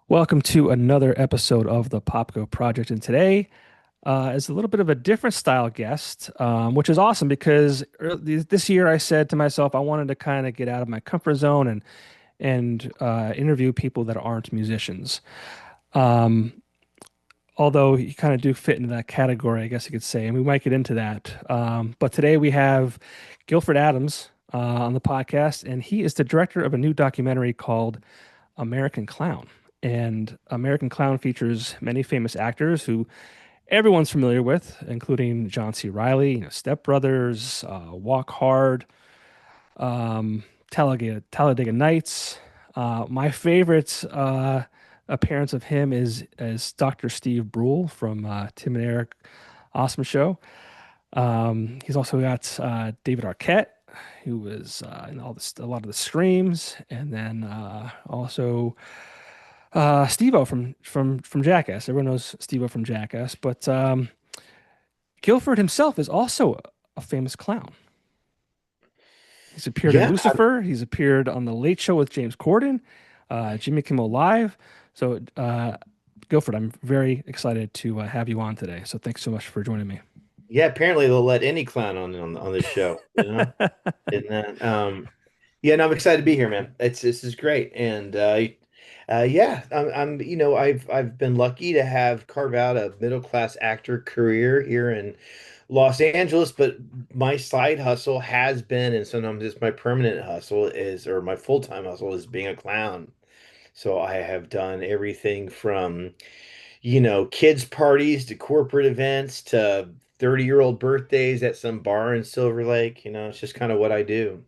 Welcome to another episode of the Popko Project. And today is a little bit of a different style guest, which is awesome because this year I said to myself I wanted to kind of get out of my comfort zone and interview people that aren't musicians. Um, Although you kind of do fit into that category, I guess you could say, and we might get into that. But today we have Guilford Adams on the podcast, and he is the director of a new documentary called American Clown. And American Clown features many famous actors who everyone's familiar with, including John C. Reilly, Step Brothers, Walk Hard, Talladega Nights. My favorite appearance of him is Dr. Steve Brule from Tim and Eric Awesome Show. He's also got David Arquette, who was in a lot of the Screams, and then also Steve-O from Jackass. Everyone knows Steve-O from Jackass, but Guilford himself is also a famous clown. He's appeared in Yeah, Lucifer. He's appeared on The Late Show with James Corden, Jimmy Kimmel Live. So, Guilford, I'm very excited to have you on today. So, thanks so much for joining me. yeah. Apparently, they'll let any clown on this show. And that, yeah. No, I'm excited to be here, man. This is great, and yeah, I've been lucky to have carve out a middle class actor career here in Los Angeles, but my side hustle has been, and sometimes it's my permanent hustle is, or my full time hustle is being a clown. So I have done everything from kids' parties to corporate events to 30-year-old birthdays at some bar in Silver Lake. It's just kind of what I do.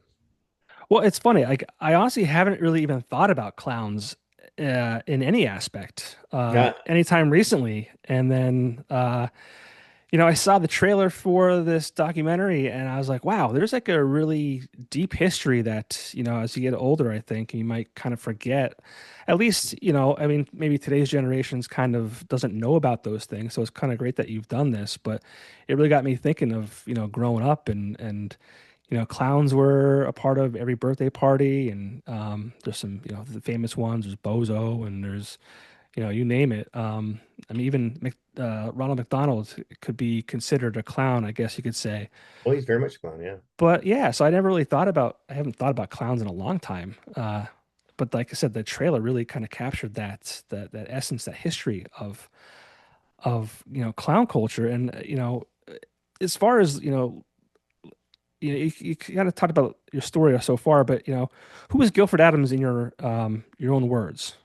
Well, it's funny. Like, I honestly haven't really even thought about clowns in any aspect Yeah. anytime recently. And then, I saw the trailer for this documentary and I was like, wow, there's like a really deep history that, as you get older, I think you might kind of forget. At least, I mean, maybe today's generations kind of doesn't know about those things. So it's kind of great that you've done this, but it really got me thinking of, growing up and clowns were a part of every birthday party. And there's some, the famous ones. There's Bozo and there's you name it. I mean, even Ronald McDonald could be considered a clown, I guess you could say. Oh, he's very much fun. Yeah. But yeah, so I haven't thought about clowns in a long time. But like I said, the trailer really kind of captured that essence, that history of clown culture. And as far as you kind of talked about your story so far, but who was Guilford Adams in your own words?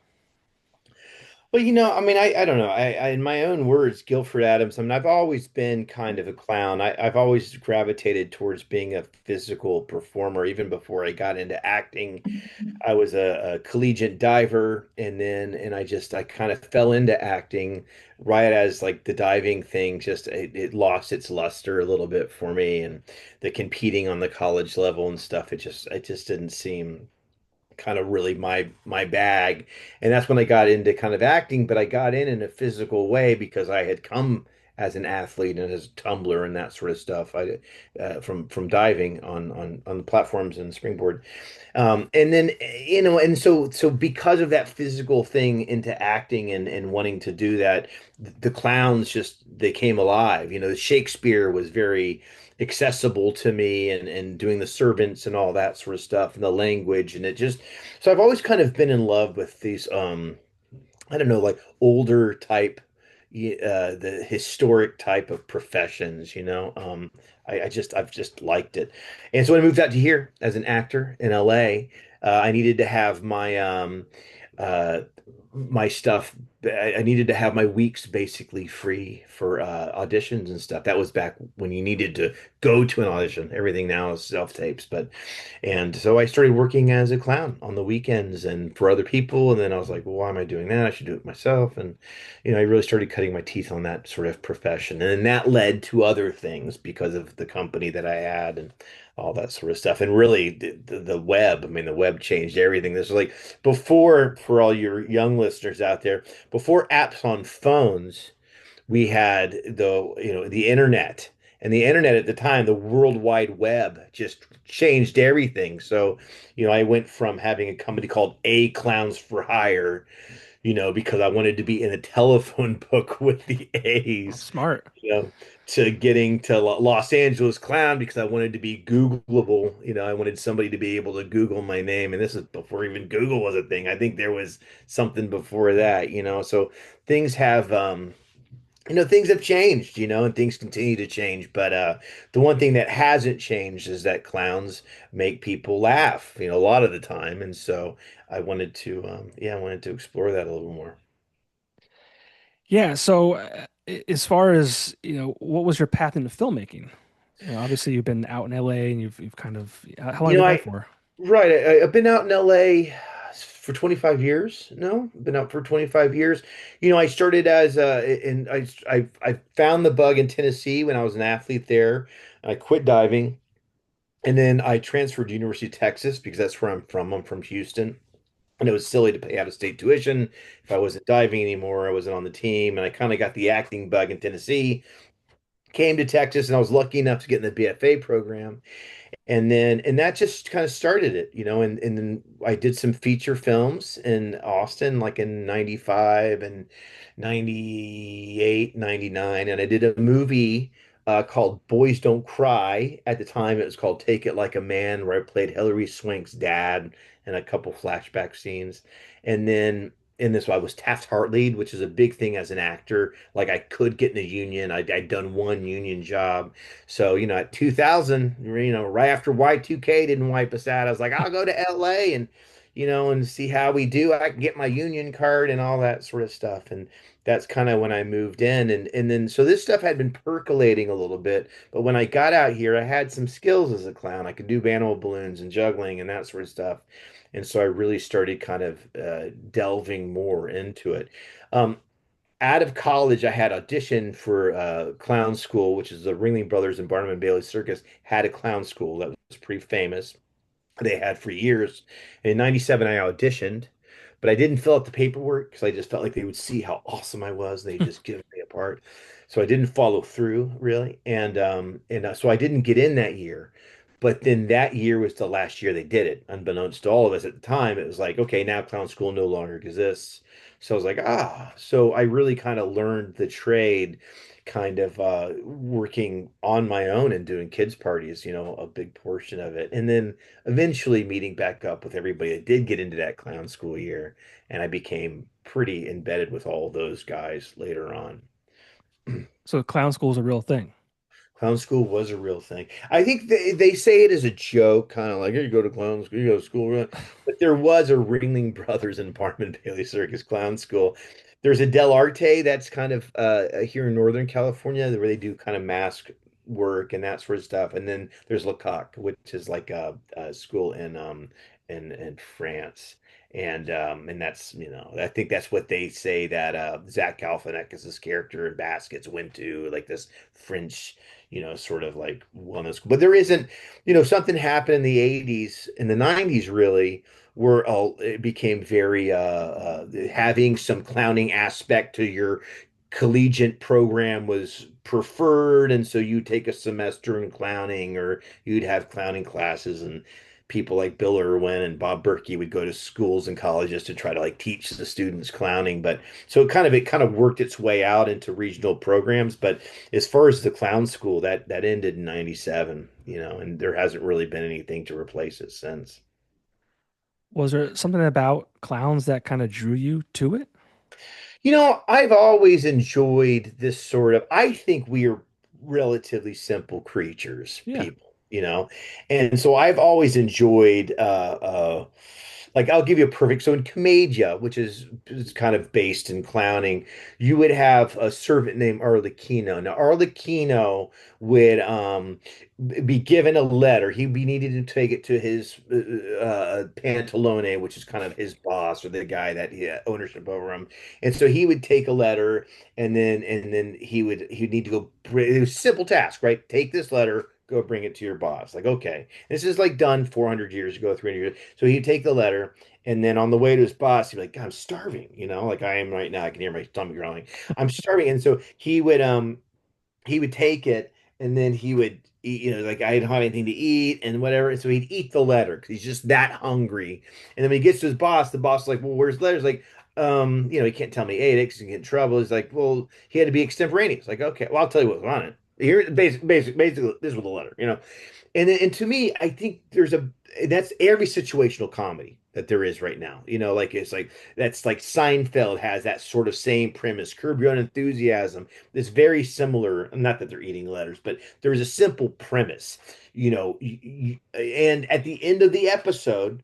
Well, I mean, I don't know. In my own words, Guilford Adams, I mean, I've always been kind of a clown. I've always gravitated towards being a physical performer, even before I got into acting. I was a collegiate diver, and I kind of fell into acting right as like the diving thing it lost its luster a little bit for me, and the competing on the college level and stuff. It just didn't seem kind of really my bag. And that's when I got into kind of acting, but I got in a physical way because I had come as an athlete and as a tumbler and that sort of stuff. I from diving on the platforms and springboard. And then and so because of that physical thing into acting and wanting to do that, the clowns just they came alive. Shakespeare was very accessible to me and doing the servants and all that sort of stuff and the language and it just so I've always kind of been in love with these I don't know, like older type the historic type of professions. I've just liked it. And so when I moved out to here as an actor in LA, I needed to have uh my stuff. I needed to have my weeks basically free for auditions and stuff. That was back when you needed to go to an audition. Everything now is self-tapes, and so I started working as a clown on the weekends and for other people. And then I was like, well, why am I doing that? I should do it myself. And I really started cutting my teeth on that sort of profession. And then that led to other things because of the company that I had and all that sort of stuff. And really, the web, I mean, the web changed everything. This was like before, for all your young listeners out there, before apps on phones, we had the internet. And the internet at the time, the World Wide Web just changed everything. So, I went from having a company called A Clowns for Hire because I wanted to be in a telephone book with the Oh, A's, smart. you know, to getting to Los Angeles Clown because I wanted to be Googleable. I wanted somebody to be able to Google my name. And this is before even Google was a thing. I think there was something before that. So things have, things have changed, and things continue to change. But the one thing that hasn't changed is that clowns make people laugh, a lot of the time. And so I wanted to explore that a little more. Yeah. So, as far as, what was your path into filmmaking? Obviously, you've been out in LA and you've kind of, how long You have you know, been there I for? right, I've been out in LA for 25 years. No, I've been out for 25 years. I started as in I found the bug in Tennessee when I was an athlete there. I quit diving. And then I transferred to University of Texas because that's where I'm from. I'm from Houston. And it was silly to pay out of state tuition if I wasn't diving anymore. I wasn't on the team. And I kind of got the acting bug in Tennessee, came to Texas, and I was lucky enough to get in the BFA program. And that just kind of started it. And then I did some feature films in Austin, like in 95 and 98, 99. And I did a movie called Boys Don't Cry. At the time, it was called Take It Like a Man, where I played Hilary Swank's dad and a couple flashback scenes. And then in this, I was Taft-Hartley, which is a big thing as an actor. Like I could get in the union. I'd done one union job. So, at 2000, right after Y2K didn't wipe us out, I was like, I'll go to LA and see how we do. I can get my union card and all that sort of stuff. And that's kind of when I moved in. And then, so this stuff had been percolating a little bit. But when I got out here, I had some skills as a clown. I could do animal balloons and juggling and that sort of stuff. And so I really started kind of delving more into it. Um, Out of college, I had auditioned for clown school, which is the Ringling Brothers and Barnum and Bailey Circus had a clown school that was pretty famous. They had for years. In '97, I auditioned, but I didn't fill out the paperwork because I just felt like they would see how awesome I was. They just give me apart. So I didn't follow through really, and so I didn't get in that year. But then that year was the last year they did it. Unbeknownst to all of us at the time, it was like, okay, now clown school no longer exists. So I was like, so I really kind of learned the trade kind of working on my own and doing kids parties, a big portion of it. And then eventually meeting back up with everybody that did get into that clown school year. And I became pretty embedded with all those guys later on. So, clown school is a real thing. Clown school was a real thing. I think they say it as a joke, kind of like, here you go to clown school, you go to school. Right? But there was a Ringling Brothers and Barnum and Bailey Circus clown school. There's a Del Arte that's kind of here in Northern California where they do kind of mask work and that sort of stuff. And then there's Lecoq, which is like a school in France. And that's, I think that's what they say that Zach Galifianakis' character in Baskets went to, like this French sort of like wellness. But there isn't, something happened in the 80s, in the 90s, really, where it became very having some clowning aspect to your collegiate program was preferred. And so you take a semester in clowning, or you'd have clowning classes, and people like Bill Irwin and Bob Berkey would go to schools and colleges to try to like teach the students clowning. But so it kind of worked its way out into regional programs. But as far as the clown school, that ended in '97, and there hasn't really been anything to replace it since. Was there something about clowns that kind of drew you to it? I've always enjoyed this sort of, I think we are relatively simple creatures, Yeah. people. And so I've always enjoyed like I'll give you a perfect, so in Commedia, which is kind of based in clowning, you would have a servant named Arlecchino. Now Arlecchino would be given a letter. He'd be needed to take it to his Pantalone, which is kind of his boss, or the guy that he had ownership over him. And so he would take a letter, and then he'd need to go. It was a simple task, right? Take this letter, go bring it to your boss. Like, okay, this is like done 400 years ago, 300 years. So he'd take the letter, and then on the way to his boss, he'd be like, "God, I'm starving," like I am right now. I can hear my stomach growling. I'm starving, and so he would take it, and then he would eat, like I didn't have anything to eat and whatever. And so he'd eat the letter because he's just that hungry. And then when he gets to his boss, the boss is like, well, where's the letter? He's like, he can't tell me he ate it because he get in trouble. He's like, well, he had to be extemporaneous. Like, okay, well, I'll tell you what was on it. Here, basically, this was the letter, and to me, I think that's every situational comedy that there is right now. Like it's like that's like Seinfeld has that sort of same premise. Curb Your Own Enthusiasm is very similar. Not that they're eating letters, but there's a simple premise. And at the end of the episode,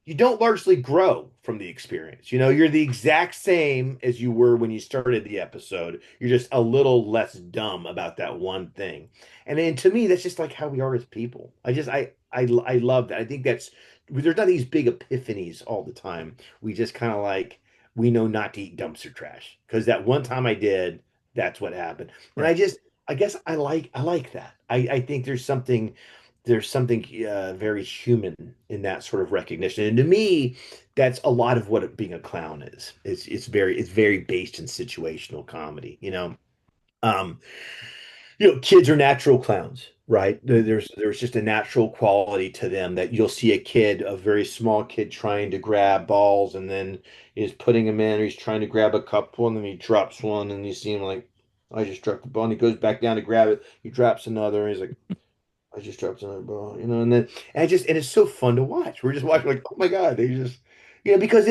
you don't largely grow from the experience. You're the exact same as you were when you started the episode. You're just a little less dumb about that one thing. And to me, that's just like how we are as people. I love that. I think there's not these big epiphanies all the time. We just kind of like we know not to eat dumpster trash because that one time I did, that's what happened. And Right. I guess I like that. I think there's something very human in that sort of recognition. And to me, that's a lot of what being a clown is. It's very based in situational comedy. Um, kids are natural clowns, right? There's just a natural quality to them that you'll see a very small kid trying to grab balls and then he's putting them in, or he's trying to grab a couple and then he drops one and you see him like, I just dropped the ball, and he goes back down to grab it. He drops another, and he's like, I just dropped another ball, and it's so fun to watch. We're just watching like, oh my God, they just, because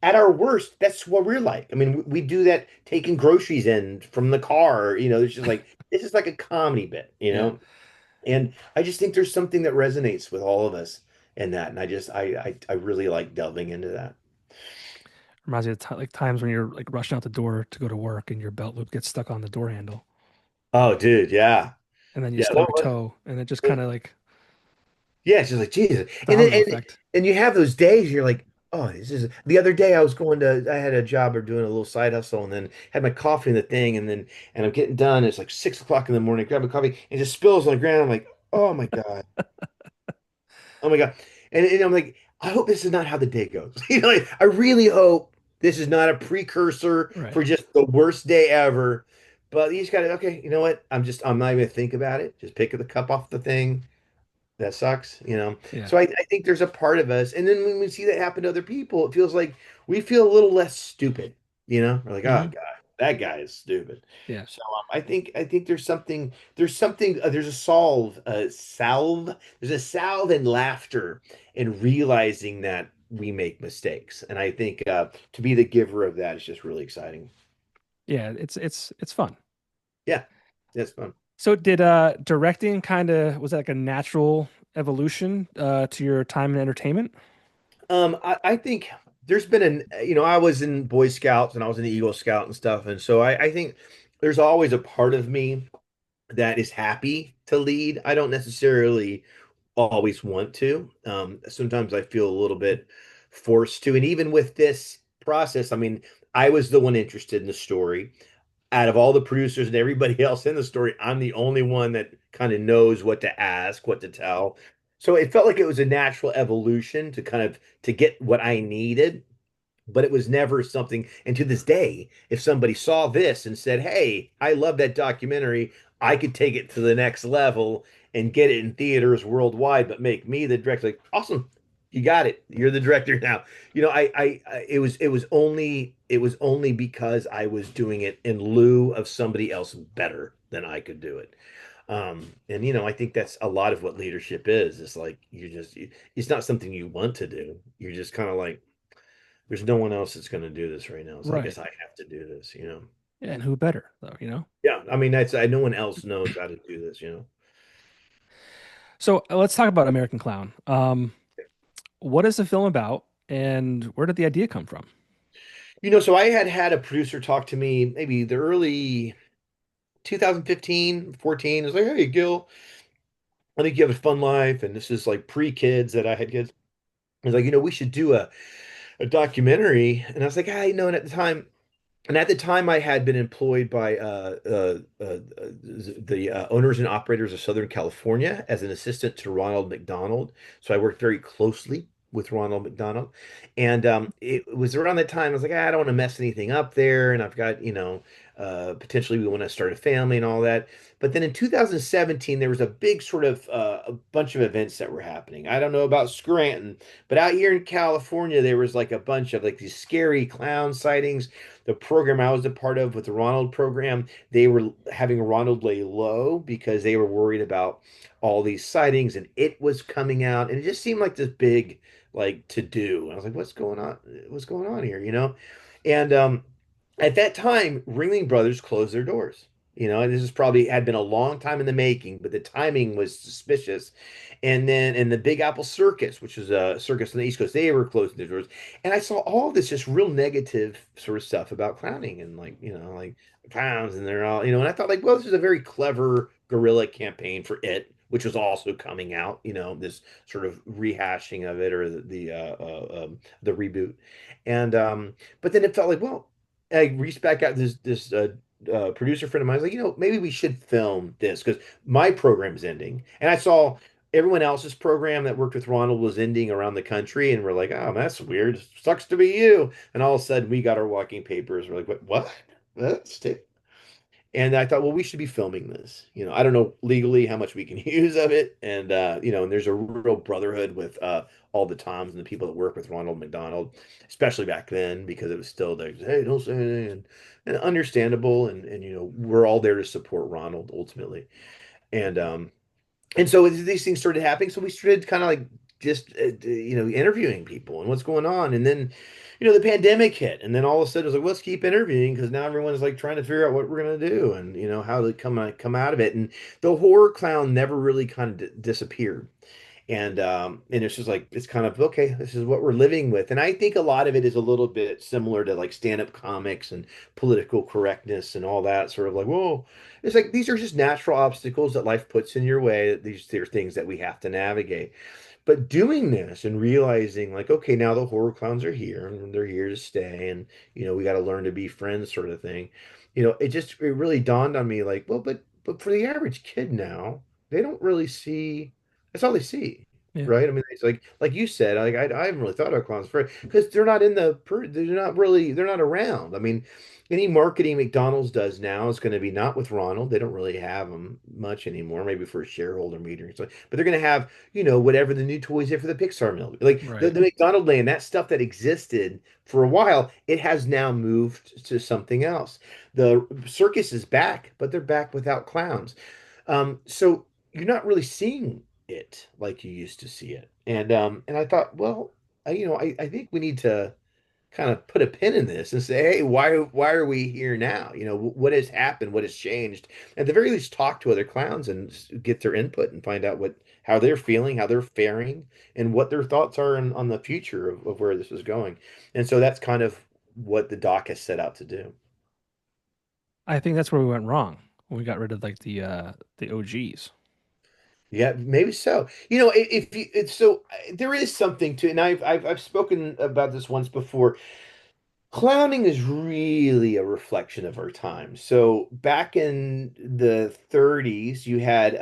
at our worst, that's what we're like. I mean, we do that taking groceries in from the car, it's just like, this is like a comedy bit, Yeah. and I just think there's something that resonates with all of us in that. And I really like delving into that. Reminds me of like times when you're like rushing out the door to go to work and your belt loop gets stuck on the door handle, Oh, dude, yeah. and then you Yeah. stub your toe, and it just kind of like Yeah, it's just like Jesus. And then domino effect. and you have those days you're like, oh, this is the other day I had a job or doing a little side hustle and then had my coffee in the thing and I'm getting done. It's like 6 o'clock in the morning, grab a coffee and it just spills on the ground. I'm like, oh my God. Oh my God. And I'm like, I hope this is not how the day goes. Like, I really hope this is not a precursor Right. for just the worst day ever. But you just gotta, okay, you know what? I'm not even gonna think about it. Just pick the cup off the thing. That sucks. Yeah. So I think there's a part of us, and then when we see that happen to other people, it feels like we feel a little less stupid. We're like, oh Hmm. God, that guy is stupid. Yeah. So I think there's a salve in laughter and realizing that we make mistakes, and I think to be the giver of that is just really exciting. Yeah. It's fun. Yeah, that's fun. So did directing kind of was that like a natural evolution to your time in entertainment? I think there's been I was in Boy Scouts and I was in the Eagle Scout and stuff, and so I think there's always a part of me that is happy to lead. I don't necessarily always want to. Sometimes I feel a little bit forced to, and even with this process, I mean, I was the one interested in the story out of all the producers and everybody else in the story, I'm the only one that kind of knows what to ask, what to tell. So it felt like it was a natural evolution to kind of to get what I needed, but it was never something. And to this day, if somebody saw this and said, "Hey, I love that documentary. I could take it to the next level and get it in theaters worldwide, but make me the director." Like, awesome, you got it. You're the director now. It was only because I was doing it in lieu of somebody else better than I could do it. And I think that's a lot of what leadership is. It's like it's not something you want to do. You're just kind of like, there's no one else that's going to do this right now. So I Right. guess I have to do this. Yeah, and who better though? Yeah, I mean no one else knows how to do this. So let's talk about American Clown. What is the film about, and where did the idea come from? So I had a producer talk to me maybe the early 2015, 14. It was like, hey, Gil, I think you have a fun life, and this is like pre-kids that I had kids. I was like, we should do a documentary, and I was like, and at the time, I had been employed by the owners and operators of Southern California as an assistant to Ronald McDonald. So I worked very closely with Ronald McDonald. And it was around that time I was like, I don't want to mess anything up there. And I've got, Potentially we want to start a family and all that. But then in 2017, there was a big sort of a bunch of events that were happening. I don't know about Scranton, but out here in California, there was like a bunch of like these scary clown sightings. The program I was a part of with the Ronald program, they were having Ronald lay low because they were worried about all these sightings, and it was coming out, and it just seemed like this big like to do. And I was like, what's going on? What's going on here? And at that time, Ringling Brothers closed their doors. And this is probably had been a long time in the making, but the timing was suspicious. And then in the Big Apple Circus, which is a circus on the East Coast, they were closing their doors. And I saw all this just real negative sort of stuff about clowning and like clowns, and they're all, and I thought like, well, this is a very clever guerrilla campaign for it, which was also coming out, this sort of rehashing of it, or the reboot. And but then it felt like, well, I reached back out to this producer friend of mine. I was like, maybe we should film this because my program is ending, and I saw everyone else's program that worked with Ronald was ending around the country, and we're like, oh, that's weird. Sucks to be you. And all of a sudden, we got our walking papers. We're like, what? That's and I thought, well, we should be filming this. I don't know legally how much we can use of it. And, and there's a real brotherhood with all the Toms and the people that work with Ronald McDonald, especially back then, because it was still there. Hey, don't say anything. And understandable. And we're all there to support Ronald ultimately. And, and so these things started happening. So we started kind of like just, interviewing people and what's going on. And then, the pandemic hit. And then all of a sudden it was like, let's keep interviewing because now everyone's like trying to figure out what we're going to do and, how to come out of it. And the horror clown never really kind of disappeared. And it's just like, it's kind of, okay, this is what we're living with. And I think a lot of it is a little bit similar to like stand-up comics and political correctness and all that sort of like, whoa, it's like these are just natural obstacles that life puts in your way. These are things that we have to navigate. But doing this and realizing like, okay, now the horror clowns are here and they're here to stay, and we got to learn to be friends, sort of thing. It really dawned on me like, well, but for the average kid now, they don't really see, that's all they see, Yeah. right? I mean, it's like you said, like I haven't really thought about clowns for because they're not in they're not around. I mean, any marketing McDonald's does now is going to be not with Ronald. They don't really have them much anymore, maybe for a shareholder meeting or something. But they're going to have, whatever the new toys are for the Pixar movie. Like the, Right. the McDonald land, that stuff that existed for a while, it has now moved to something else. The circus is back, but they're back without clowns. So you're not really seeing it like you used to see it. And I thought, well, I think we need to kind of put a pin in this and say, hey, why are we here now? What has happened? What has changed? At the very least, talk to other clowns and get their input and find out how they're feeling, how they're faring, and what their thoughts are on the future of where this is going. And so that's kind of what the doc has set out to do. I think that's where we went wrong when we got rid of like the OGs. Yeah, maybe so. If you, it's so there is something to, and I've spoken about this once before. Clowning is really a reflection of our time. So back in the 30s, you had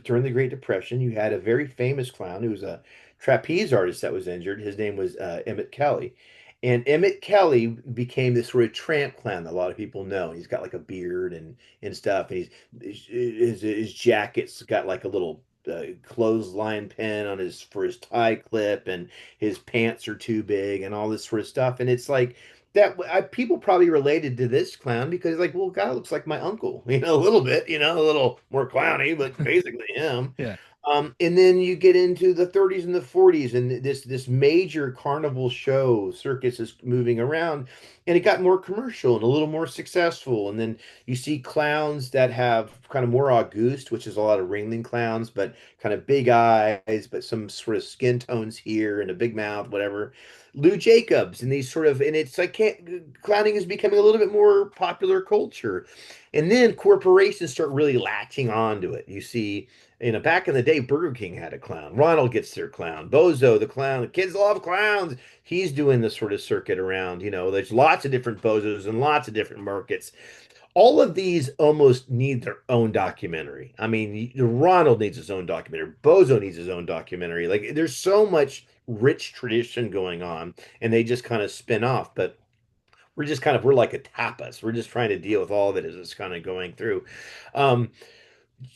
during the Great Depression, you had a very famous clown who was a trapeze artist that was injured. His name was Emmett Kelly. And Emmett Kelly became this sort of tramp clown that a lot of people know. He's got like a beard and stuff. And his jacket's got like a little clothesline pin on his for his tie clip, and his pants are too big and all this sort of stuff. And it's like that people probably related to this clown because like, well, guy looks like my uncle, a little bit, a little more clowny, but basically him. Yeah. And then you get into the 30s and the 40s, and this major carnival show circus is moving around, and it got more commercial and a little more successful. And then you see clowns that have kind of more august, which is a lot of ringling clowns, but kind of big eyes, but some sort of skin tones here and a big mouth, whatever. Lou Jacobs and these sort of, and it's like clowning is becoming a little bit more popular culture. And then corporations start really latching onto it. You see, back in the day, Burger King had a clown. Ronald gets their clown. Bozo, the clown. The kids love clowns. He's doing this sort of circuit around. There's lots of different Bozos and lots of different markets. All of these almost need their own documentary. I mean, Ronald needs his own documentary. Bozo needs his own documentary. Like, there's so much rich tradition going on, and they just kind of spin off. But we're just kind of we're like a tapas. We're just trying to deal with all of it as it's kind of going through. Um,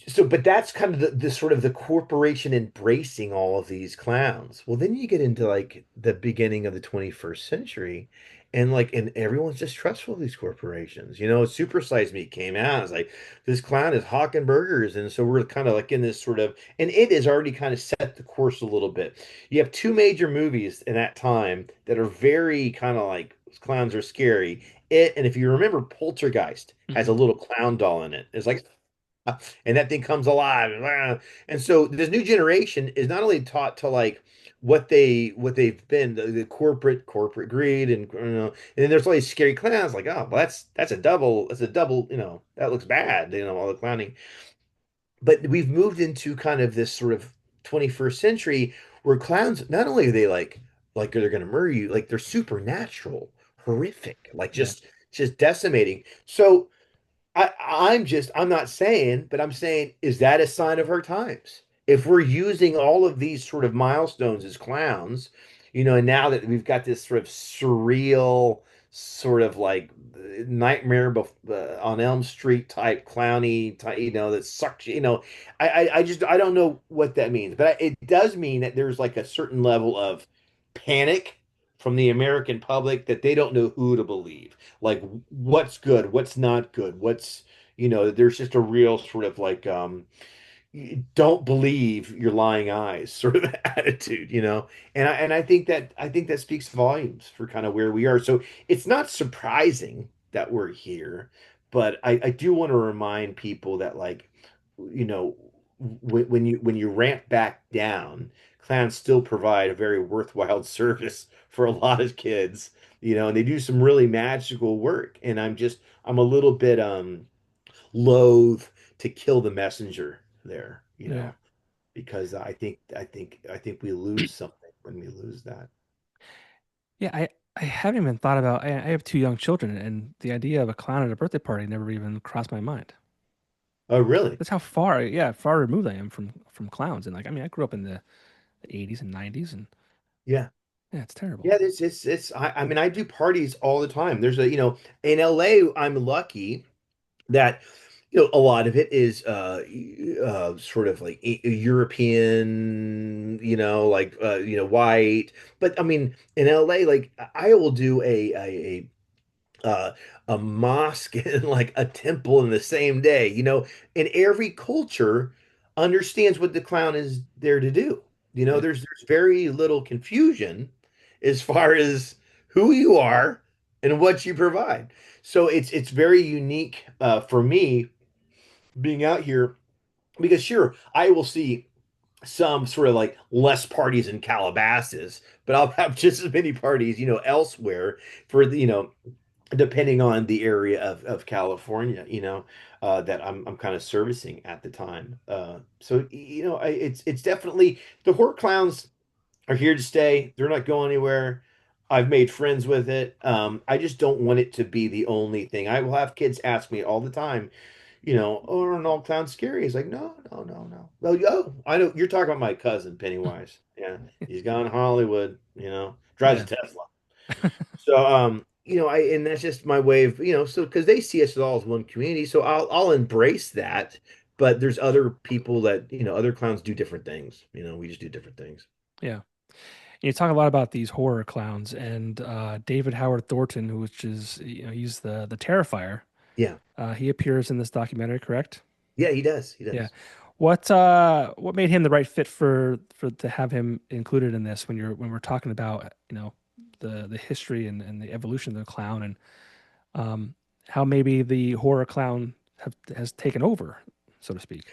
so, but that's kind of the sort of the corporation embracing all of these clowns. Well, then you get into like the beginning of the 21st century, and like, and everyone's distrustful of these corporations. You know, Super Size Me came out. It's like this clown is hawking burgers, and so we're kind of like in this sort of, and it has already kind of set the course a little bit. You have two major movies in that time that are very kind of like clowns are scary. It, and if you remember, Poltergeist has a Hmm. little clown doll in it. It's like and that thing comes alive. And so this new generation is not only taught to like what they've been the corporate greed and and then there's all these scary clowns like oh well, that's a double that looks bad all the clowning, but we've moved into kind of this sort of 21st century where clowns not only are they like they're going to murder you, like they're supernatural, horrific, like Yeah. just decimating. So I'm not saying, but I'm saying, is that a sign of our times? If we're using all of these sort of milestones as clowns, and now that we've got this sort of surreal, sort of like nightmare on Elm Street type clowny type, that sucks, I don't know what that means, but it does mean that there's like a certain level of panic from the American public that they don't know who to believe, like what's good, what's not good, there's just a real sort of like don't believe your lying eyes sort of attitude. And I think that speaks volumes for kind of where we are. So it's not surprising that we're here, but I do want to remind people that like you know when you ramp back down, clans still provide a very worthwhile service for a lot of kids, and they do some really magical work. And I'm a little bit loath to kill the messenger there, Yeah. because I think we lose something when we lose that. Yeah. I haven't even thought about. I have two young children, and the idea of a clown at a birthday party never even crossed my mind. Oh, really? That's how far, yeah, far removed I am from clowns. And like, I mean, I grew up in the 80s and 90s, and Yeah. yeah, it's terrible. Yeah, it's I mean I do parties all the time. There's in LA I'm lucky that a lot of it is sort of like European, like white. But I mean in LA, like I will do a mosque and like a temple in the same day, and every culture understands what the clown is there to do. Yeah. There's very little confusion as far as who you are and what you provide. So it's very unique for me being out here, because sure, I will see some sort of like less parties in Calabasas, but I'll have just as many parties, elsewhere for depending on the area of California, that I'm kind of servicing at the time. So it's definitely the horror clowns are here to stay. They're not going anywhere. I've made friends with it. I just don't want it to be the only thing. I will have kids ask me all the time, oh, are all clowns scary? It's like, no, no, no, no. Well, I know you're talking about my cousin Pennywise. Yeah, he's gone to Hollywood. Drives a Yeah. Tesla. So, and that's just my way of, so because they see us all as one community, so I'll embrace that. But there's other people that, other clowns do different things. We just do different things. Yeah. You talk a lot about these horror clowns and David Howard Thornton, which is, he's the Terrifier. Yeah, He appears in this documentary, correct? yeah, he does. He Yeah. does. What made him the right fit for to have him included in this when we're talking about, the history and the evolution of the clown and um, how maybe the horror clown has taken over, so to speak.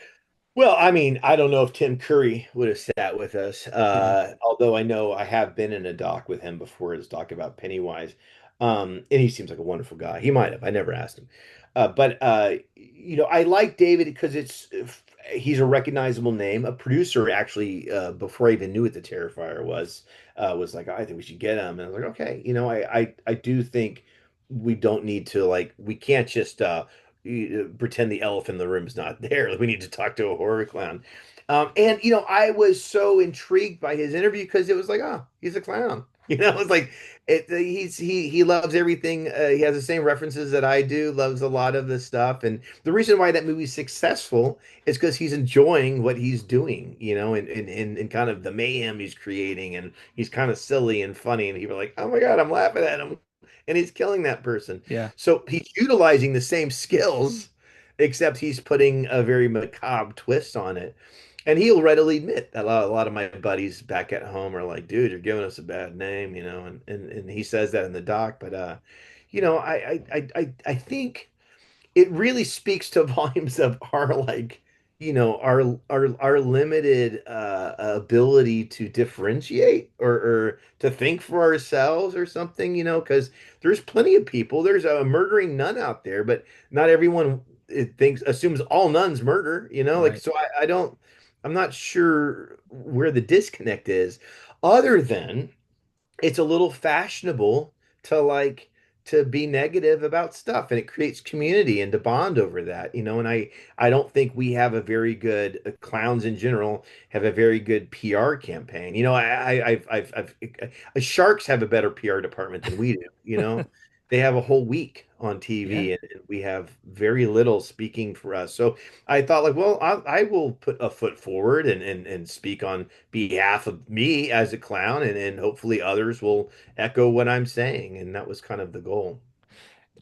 Well, I mean, I don't know if Tim Curry would have sat with us, Hmm. although I know I have been in a doc with him before, his doc about Pennywise. And he seems like a wonderful guy. He might have. I never asked him. But I like David because he's a recognizable name. A producer actually, before I even knew what the Terrifier was like, I think we should get him. And I was like, okay, I do think we don't need to like we can't just pretend the elephant in the room is not there. Like, we need to talk to a horror clown. And I was so intrigued by his interview because it was like, oh, he's a clown. It's like he loves everything. He has the same references that I do. Loves a lot of the stuff, and the reason why that movie's successful is because he's enjoying what he's doing. And kind of the mayhem he's creating, and he's kind of silly and funny, and people are like, "Oh my God, I'm laughing at him," and he's killing that person. Yeah. So he's utilizing the same skills, except he's putting a very macabre twist on it. And he'll readily admit that a lot of my buddies back at home are like, dude, you're giving us a bad name, and he says that in the doc. But I think it really speaks to volumes of our like our limited ability to differentiate or to think for ourselves or something, because there's plenty of people. There's a murdering nun out there, but not everyone thinks assumes all nuns murder, like, Right. so I'm not sure where the disconnect is, other than it's a little fashionable to like to be negative about stuff, and it creates community and to bond over that, and I don't think we have a very good clowns in general have a very good PR campaign. Sharks have a better PR department than we do. They have a whole week on Yeah. TV, and we have very little speaking for us. So I thought, like, well, I will put a foot forward and speak on behalf of me as a clown, and hopefully others will echo what I'm saying. And that was kind of the goal.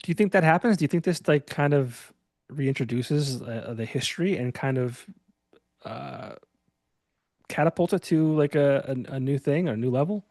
Do you think that happens? Do you think this like kind of reintroduces the history and kind of uh, catapults it to like a new thing or a new level?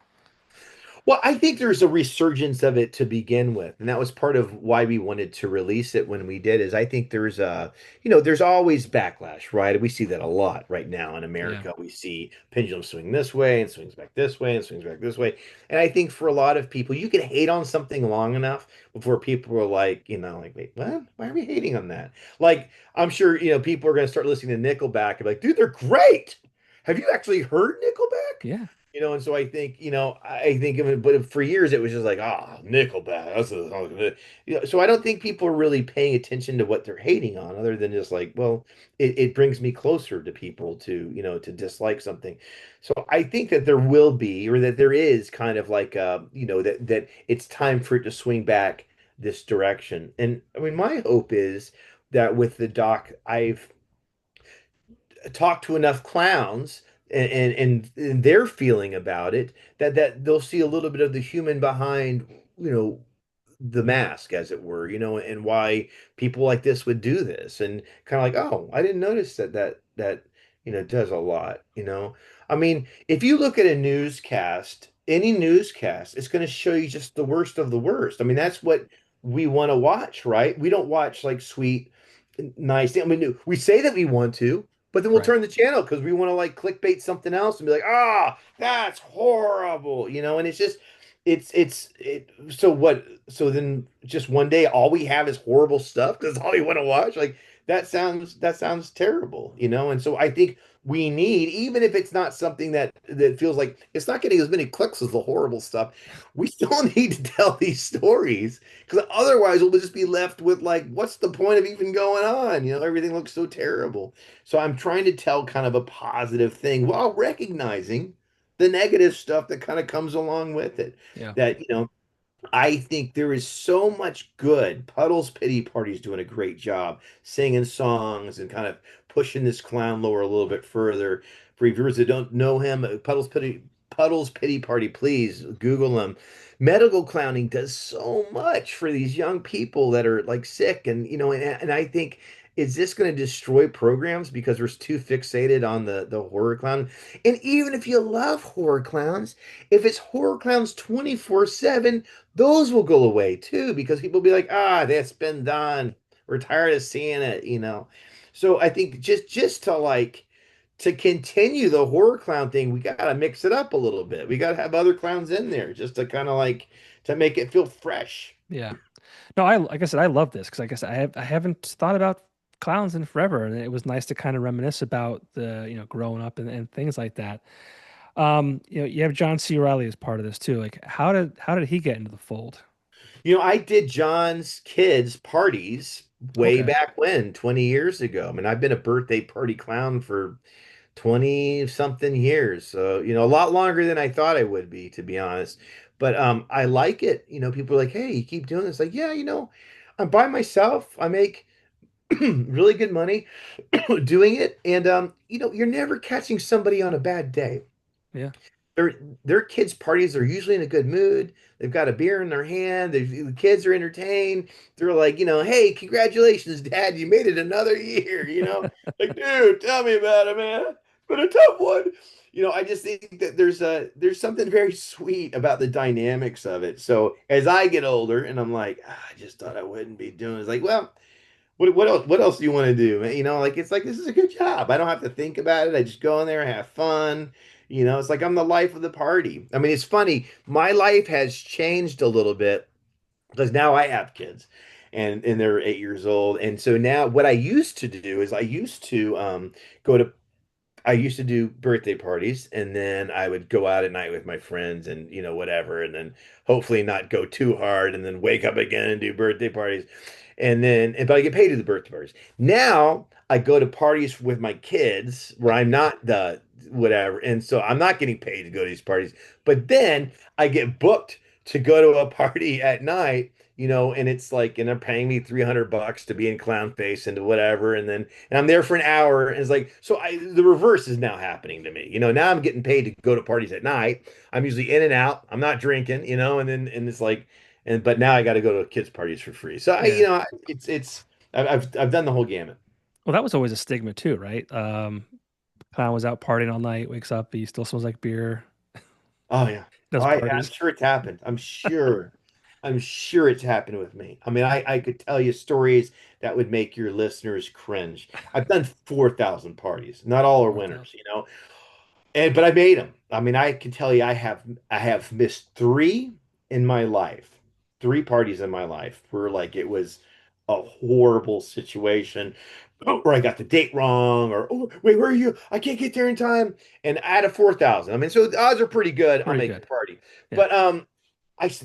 Well, I think there's a resurgence of it to begin with, and that was part of why we wanted to release it when we did. Is I think there's always backlash, right? We see that a lot right now in Yeah. America. We see pendulum swing this way and swings back this way and swings back this way. And I think for a lot of people, you can hate on something long enough before people are like, like, wait, what? Why are we hating on that? Like, I'm sure, people are going to start listening to Nickelback and be like, dude, they're great. Have you actually heard Nickelback? Yeah. And so I think of it, but for years it was just like, Nickelback. So I don't think people are really paying attention to what they're hating on, other than just like, well, it brings me closer to people to dislike something. So I think that there will be, or that there is kind of like, that it's time for it to swing back this direction. And I mean, my hope is that with the doc, I've talk to enough clowns and their feeling about it, that they'll see a little bit of the human behind, you know the mask, as it were, and why people like this would do this, and kind of like, oh, I didn't notice that does a lot. I mean, if you look at a newscast, any newscast, it's going to show you just the worst of the worst. I mean, that's what we want to watch, right? We don't watch like sweet, nice. I mean, we say that we want to, but then we'll Right. turn the channel because we want to like clickbait something else and be like, that's horrible, and it's just so what, so then just one day all we have is horrible stuff because all you want to watch, like, that sounds terrible, and so I think we need, even if it's not something that feels like it's not getting as many clicks as the horrible stuff, we still need to tell these stories, because otherwise we'll just be left with like, what's the point of even going on? Everything looks so terrible. So I'm trying to tell kind of a positive thing while recognizing the negative stuff that kind of comes along with it. Yeah. That, I think there is so much good. Puddle's Pity Party is doing a great job singing songs and kind of pushing this clown lore a little bit further. For viewers that don't know him, Puddle's Pity Party, please Google him. Medical clowning does so much for these young people that are like sick, and I think, is this going to destroy programs because we're too fixated on the horror clown? And even if you love horror clowns, if it's horror clowns 24/7, those will go away too, because people will be like, that's been done. We're tired of seeing it. So I think just to continue the horror clown thing, we gotta mix it up a little bit. We gotta have other clowns in there just to kind of like to make it feel fresh. Yeah. No, I like I said, I love this because like I guess I haven't thought about clowns in forever, and it was nice to kind of reminisce about the growing up and things like that. You have John C. Reilly as part of this too. Like, how did he get into the fold? I did John's kids' parties way Okay. back when, 20 years ago. I mean, I've been a birthday party clown for 20 something years. So, a lot longer than I thought I would be, to be honest. But I like it. People are like, "Hey, you keep doing this." Like, yeah, I'm by myself. I make really good money doing it, and you're never catching somebody on a bad day. Yeah. their their kids' parties are usually in a good mood. They've got a beer in their hand. The kids are entertained. They're like, hey, congratulations, Dad, you made it another year. Like, dude, tell me about it, man. It's been a tough one. I just think that there's something very sweet about the dynamics of it. So as I get older, and I'm like, I just thought I wouldn't be doing it. It's like, well, what else do you want to do, man? Like it's like this is a good job. I don't have to think about it. I just go in there, have fun. It's like I'm the life of the party. I mean, it's funny. My life has changed a little bit because now I have kids and they're 8 years old. And so now what I used to do is go to I used to do birthday parties and then I would go out at night with my friends and whatever and then hopefully not go too hard and then wake up again and do birthday parties. But I get paid to the birthday parties. Now I go to parties with my kids where I'm not the whatever. And so I'm not getting paid to go to these parties. But then I get booked to go to a party at night, and it's like, and they're paying me $300 to be in clown face and whatever. And I'm there for an hour. And it's like, so the reverse is now happening to me. Now I'm getting paid to go to parties at night. I'm usually in and out. I'm not drinking, and it's like, but now I got to go to kids' parties for free. So Yeah. I've done the whole gamut. Well, that was always a stigma too, right? Clown was out partying all night, wakes up, he still smells like beer, Oh yeah. does I'm parties. sure it's happened. I'm sure it's happened with me. I mean, I could tell you stories that would make your listeners cringe. I've done 4,000 parties. Not all are Worth winners. But I made them. I mean, I can tell you I have missed three in my life. Three parties in my life where like it was a horrible situation. Or I got the date wrong, or oh wait, where are you? I can't get there in time. And out of 4,000, I mean, so the odds are pretty good. I'll Pretty make the good. party. Yeah, But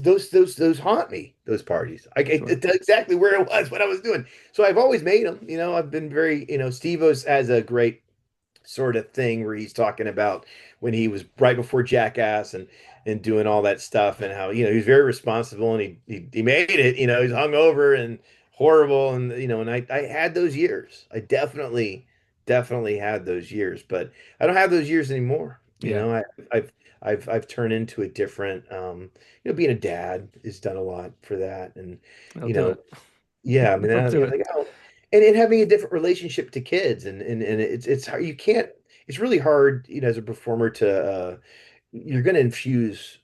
those haunt me. Those parties. sure. That's exactly where it was, what I was doing. So I've always made them. I've been very. Steve-O's has a great sort of thing where he's talking about when he was right before Jackass and doing all that stuff and how he was very responsible and he made it. He's hung over and horrible and and I had those years. I definitely had those years, but I don't have those years anymore. Yeah, I've I've turned into a different being a dad has done a lot for that and I'll you do know it. yeah, I mean, I'll do you're it. like, oh, and having a different relationship to kids, and it's hard. You can't. It's really hard, as a performer to. You're going to infuse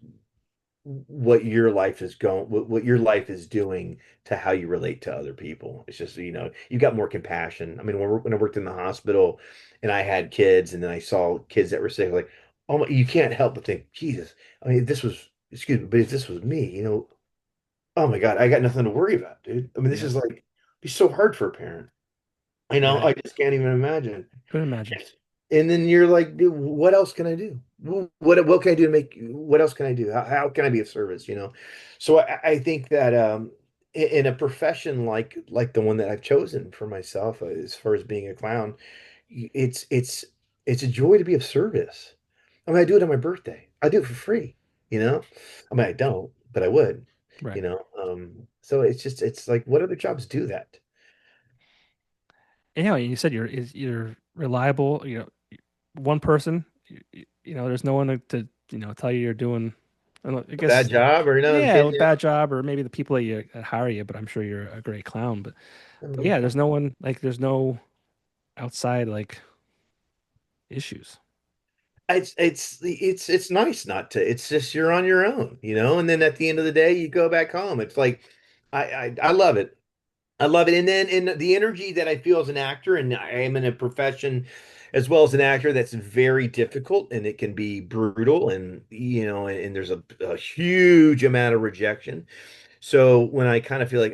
what your life is what your life is doing to how you relate to other people. It's just, you got more compassion. I mean, when I worked in the hospital, and I had kids, and then I saw kids that were sick, like, oh my, you can't help but think, Jesus. I mean, if this was, excuse me, but if this was me, oh my God, I got nothing to worry about, dude. I mean, this Yeah, is like be so hard for a parent. right. I just can't even imagine. Couldn't imagine. And then you're like, dude, what else can I do? What can I do to make what else can I do? How can I be of service, So I think that in a profession like the one that I've chosen for myself as far as being a clown, it's it's it's a joy to be of service. I mean, I do it on my birthday. I do it for free, you know? I mean, I don't, but I would, Right. so it's like what other jobs do that? And, you said you're reliable. One person. There's no one to tell you you're doing. I A bad guess, job or I'm yeah, a kidding, bad job, or maybe the people that hire you. But I'm sure you're a great clown. But yeah, there's no one like there's no outside like issues. It's nice not to. It's just you're on your own, and then at the end of the day, you go back home. It's like I love it. I love it. And then in the energy that I feel as an actor, and I am in a profession as well as an actor that's very difficult and it can be brutal and and there's a huge amount of rejection. So when I kind of feel like,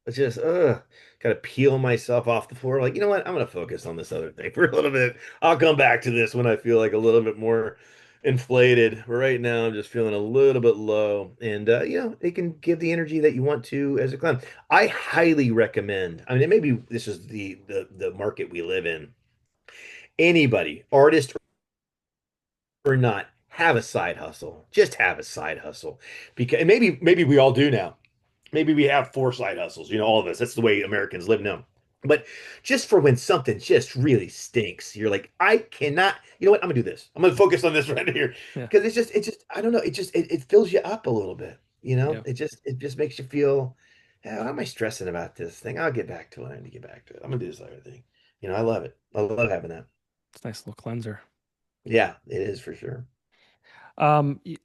it's just, gotta peel myself off the floor, like, you know what? I'm gonna focus on this other thing for a little bit. I'll come back to this when I feel like a little bit more inflated. But right now, I'm just feeling a little bit low. And, it can give the energy that you want to as a clown. I highly recommend, I mean, maybe this is the market we live in Anybody, artist or not, have a side hustle. Just have a side hustle. Because and maybe we all do now. Maybe we have four side hustles, all of us. That's the way Americans live now. But just for when something just really stinks, you're like, I cannot, you know what? I'm gonna do this. I'm gonna focus on this right here. Yeah. Because I don't know, it fills you up a little bit, Yeah. it just makes you feel, "Yeah, why am I stressing about this thing? I'll get back to it. I need to get back to it. I'm gonna do this other thing. I love it. I love having that. It's a nice little cleanser. Yeah, it is for sure. You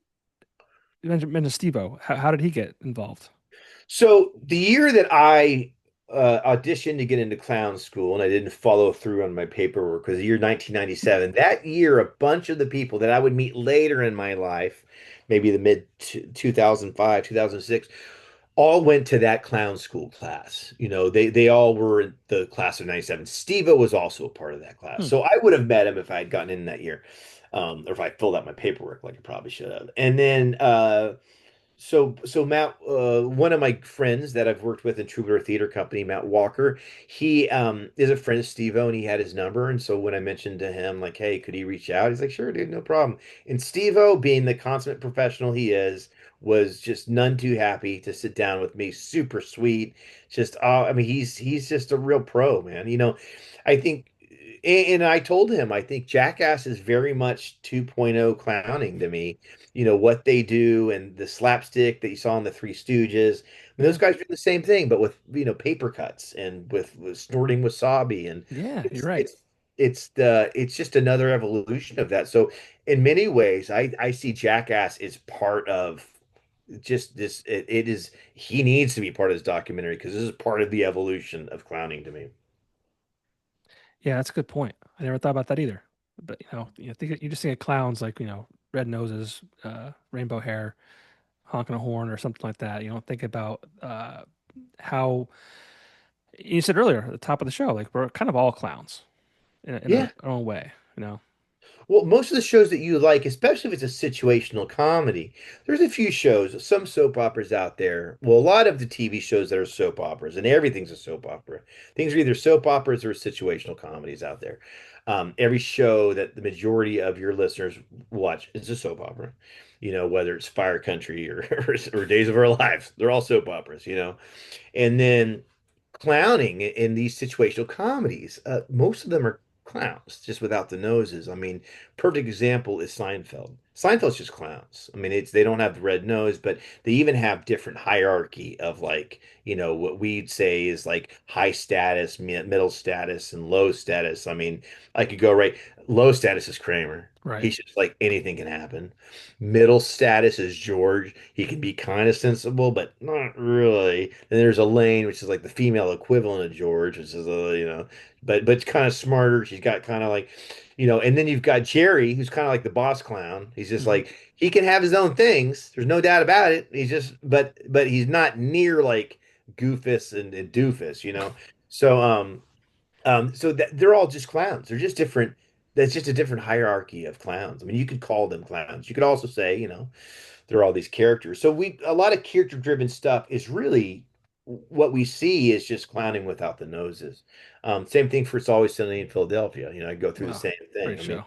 mentioned Steve-O. How did he get involved? So the year that I auditioned to get into clown school and I didn't follow through on my paperwork was the year 1997. That year, a bunch of the people that I would meet later in my life, maybe the mid 2005, 2006, all went to that clown school class. They all were in the class of 97. Steve was also a part of that class. Hmm. So I would have met him if I had gotten in that year. Or if I filled out my paperwork like I probably should have. And then so Matt, one of my friends that I've worked with in Troubadour Theater Company, Matt Walker, he is a friend of Steve-O and he had his number. And so when I mentioned to him, like, hey, could he reach out? He's like, sure, dude, no problem. And Steve-O, being the consummate professional he is, was just none too happy to sit down with me. Super sweet. Just I mean, he's just a real pro, man. I think and I told him I think Jackass is very much 2.0 clowning to me. What they do and the slapstick that you saw in the Three Stooges. I mean, those Yeah. guys do the same thing, but with paper cuts and with snorting wasabi, and Yeah, you're it's right. it's it's just another evolution of that. So in many ways, I see Jackass is part of just this. It is he needs to be part of this documentary because this is part of the evolution of clowning to me. Yeah, that's a good point. I never thought about that either. But you just think of clowns like, red noses, rainbow hair, honking a horn or something like that. You don't think about how you said earlier at the top of the show, like we're kind of all clowns in Yeah. our own way. Well, most of the shows that you like, especially if it's a situational comedy, there's a few shows, some soap operas out there. Well, a lot of the TV shows that are soap operas, and everything's a soap opera. Things are either soap operas or situational comedies out there. Every show that the majority of your listeners watch is a soap opera. Whether it's Fire Country or or Days of Our Lives, they're all soap operas. And then clowning in these situational comedies, most of them are clowns, just without the noses. I mean, perfect example is Seinfeld. Seinfeld's just clowns. I mean, they don't have the red nose, but they even have different hierarchy of like, what we'd say is like high status, middle status, and low status. I mean, I could go right. Low status is Kramer. Right. He's just like anything can happen. Middle status is George. He can be kind of sensible, but not really. Then there's Elaine, which is like the female equivalent of George, which is but kind of smarter. She's got kind of like, and then you've got Jerry, who's kind of like the boss clown. He's just Hmm. like he can have his own things. There's no doubt about it. But he's not near like Goofus and Doofus. So that they're all just clowns. They're just different. That's just a different hierarchy of clowns. I mean, you could call them clowns. You could also say, there are all these characters. So a lot of character driven stuff is really what we see is just clowning without the noses. Same thing for It's Always Sunny in Philadelphia. I go through the Wow. same thing. Great I mean,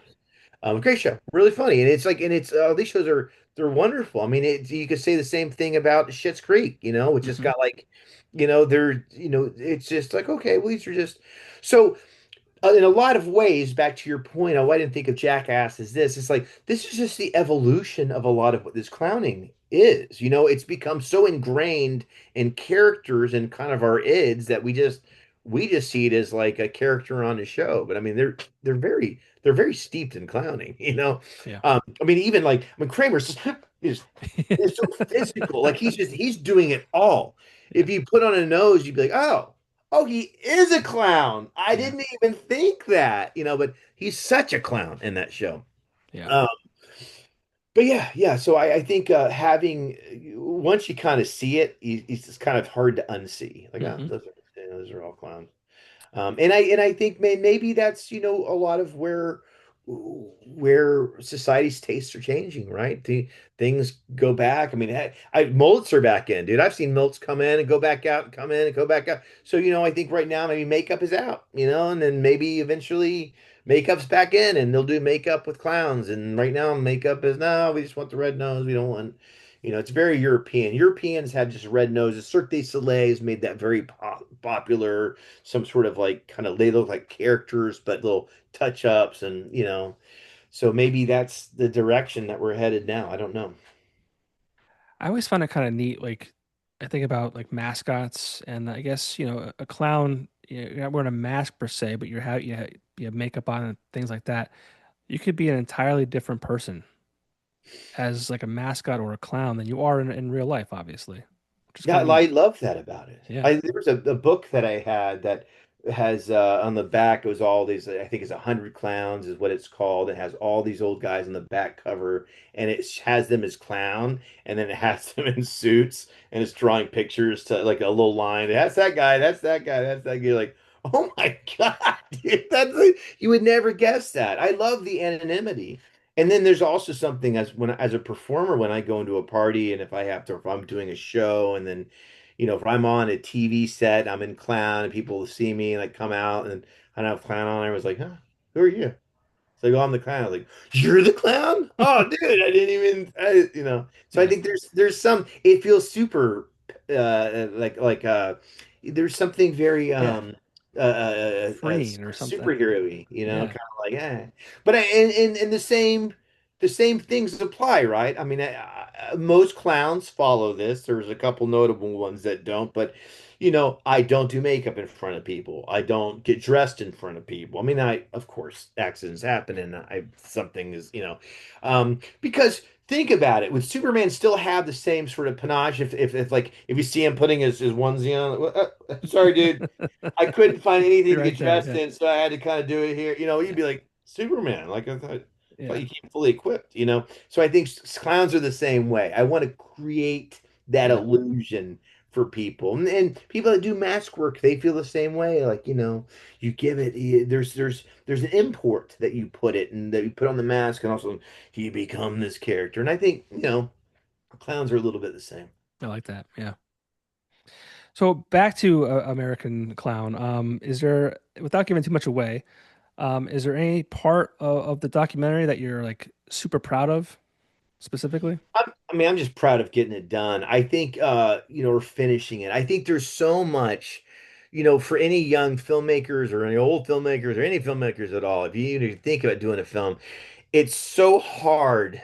show. great show, really funny, and it's like, and it's these shows are they're wonderful. I mean, you could say the same thing about Schitt's Creek, which just Hmm. got like, it's just like okay, well these are just so in a lot of ways, back to your point, oh, I didn't think of Jackass as this. It's like this is just the evolution of a lot of what this clowning is. It's become so ingrained in characters and kind of our ids that we just see it as like a character on a show. But I mean, they're very steeped in clowning. Yeah. I mean, even like when Kramer's is so physical, like he's doing it all. Yeah. If you put on a nose, you'd be like, oh, he is a clown. I Yeah. didn't even think that, but he's such a clown in that show. Yeah. Um, but yeah, yeah. So I think having once you kind of see it, it's just kind of hard to unsee. Like, Hmm. those are all clowns. And I think maybe that's a lot of where where society's tastes are changing, right? Things go back. I mean, mullets are back in, dude. I've seen mullets come in and go back out, and come in and go back out. So, I think right now maybe makeup is out, and then maybe eventually makeup's back in and they'll do makeup with clowns. And right now makeup is no, we just want the red nose. We don't want, it's very European. Europeans have just red noses. Cirque du Soleil has made that very popular. Some sort of like kind of they look like characters, but little touch-ups and so maybe that's the direction that we're headed now. I don't know. I always find it kind of neat. Like, I think about like mascots, and I guess a clown. You're not wearing a mask per se, but you have makeup on and things like that. You could be an entirely different person as like a mascot or a clown than you are in real life, obviously, which is Yeah, kind of I neat. love that about it. Yeah. There was a book that I had that has on the back, it was all these, I think it's 100 Clowns is what it's called. It has all these old guys on the back cover, and it has them as clown, and then it has them in suits, and it's drawing pictures to like a little line. That's that guy, that's that guy, that's that guy. Like, oh my God, dude, you would never guess that. I love the anonymity. And then there's also something as a performer when I go into a party and if I'm doing a show and then if I'm on a TV set, I'm in clown and people see me and like come out and I don't have clown on, I was like, huh, who are you? So I go, I'm the clown. I was like, you're the clown? Oh, dude, I didn't even, So I Yeah. think there's some. It feels super, like there's something very Yeah. Freeing or something. superhero-y, Yeah. kind of like But and the same things apply, right? I mean, most clowns follow this. There's a couple notable ones that don't, but I don't do makeup in front of people. I don't get dressed in front of people. I mean, of course, accidents happen and something is, because think about it. Would Superman still have the same sort of panache if you see him putting his onesie on? Sorry, dude. I couldn't find anything You're to get right there. dressed Yeah. in, so I had to kind of do it here. You'd Yeah. be like, Superman. Like I thought Yeah. you came fully equipped. So I think clowns are the same way. I want to create that Yeah. illusion for people. And people that do mask work, they feel the same way. Like, you give it there's an import that you put it and that you put on the mask and also you become this character. And I think, clowns are a little bit the same. I like that. Yeah. So back to American Clown. Is there, without giving too much away, is there any part of the documentary that you're like super proud of specifically? I mean, I'm just proud of getting it done. I think, or finishing it. I think there's so much, for any young filmmakers or any old filmmakers or any filmmakers at all. If you even think about doing a film, it's so hard.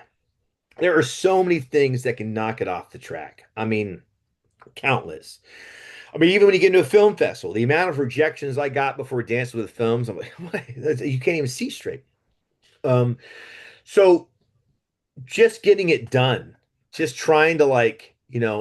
There are so many things that can knock it off the track. I mean, countless. I mean, even when you get into a film festival, the amount of rejections I got before Dancing with Films, I'm like, what? You can't even see straight. Um, so just getting it done, just trying to